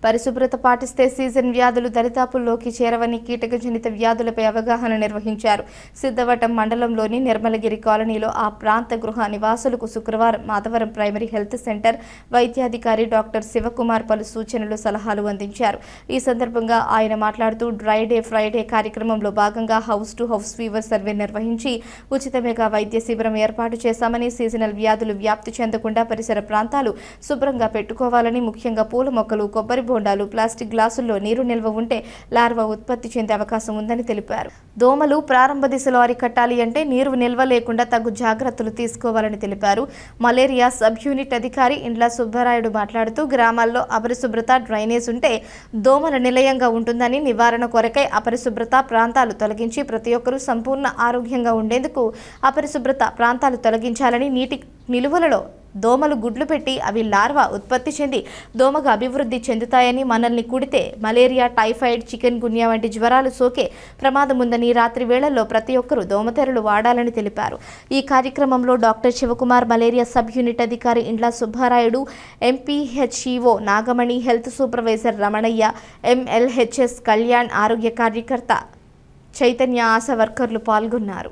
పరిశుభ్రత పాటిస్తే సీజన్ వ్యాధులు దరిదాపుల్లోకి చేరవని కీటకజనిత వ్యాధులపై అవగాహన నిర్వహించారు. సిద్ధవటం మండలంలోని నిర్మలగిరి కాలనీలో ఆ ప్రాంత గృహ నివాసులకు శుక్రవారం మాధవరం ప్రైమరీ హెల్త్ సెంటర్ వైద్యాధికారి డాక్టర్ శివకుమార్ పలు సూచనలు సలహాలు అందించారు. ఈ సందర్భంగా ఆయన మాట్లాడుతూ డ్రై డే ఫ్రైడే కార్యక్రమంలో భాగంగా house to house fever survey నిర్వహించి ఉచిత మెగా వైద్య శిబిరం ఏర్పాటు చేశామని, సీజనల్ వ్యాధులు వ్యాప్తి చెందకుండా పరిసర ప్రాంతాలు శుభ్రంగా పెట్టుకోవాలని, ముఖ్యంగా పూల మొక్కలు, కొబ్బరి బోండాలు, ప్లాస్టిక్ గ్లాసుల్లో నీరు నిల్వ ఉంటే లార్వా ఉత్పత్తి చెందే అవకాశం ఉందని తెలిపారు. దోమలు ప్రారంభ దిశలో అరికట్టాలి అంటే నీరు నిల్వ లేకుండా తగు జాగ్రత్తలు తీసుకోవాలని తెలిపారు. మలేరియా సబ్ యూనిట్ అధికారి ఇండ్ల సుబ్బరాయుడు మాట్లాడుతూ గ్రామాల్లో అపరిశుభ్రత, డ్రైనేజ్ ఉంటే దోమల నిలయంగా ఉంటుందని, నివారణ కొరకై అపరిశుభ్రత ప్రాంతాలు తొలగించి ప్రతి ఒక్కరూ సంపూర్ణ ఆరోగ్యంగా ఉండేందుకు అపరిశుభ్రత ప్రాంతాలు తొలగించాలని, నీటి నిలువలలో దోమలు గుడ్లు పెట్టి అవి లార్వా ఉత్పత్తి చెంది దోమగా అభివృద్ధి చెందుతాయని, మనల్ని కుడితే మలేరియా, టైఫాయిడ్, చికెన్ గున్యా వంటి జ్వరాలు సోకే ప్రమాదం ఉందని, రాత్రి వేళల్లో ప్రతి ఒక్కరూ దోమతెరలు వాడాలని తెలిపారు. ఈ కార్యక్రమంలో doctor Shivakumar, malaria sub unit అధికారి Indla Subbarayudu, MPHEO Nagamani, health supervisor Ramanaiah, MLHS Kalyan, ఆరోగ్య కార్యకర్త చైతన్య, ఆశా వర్కర్లు పాల్గొన్నారు.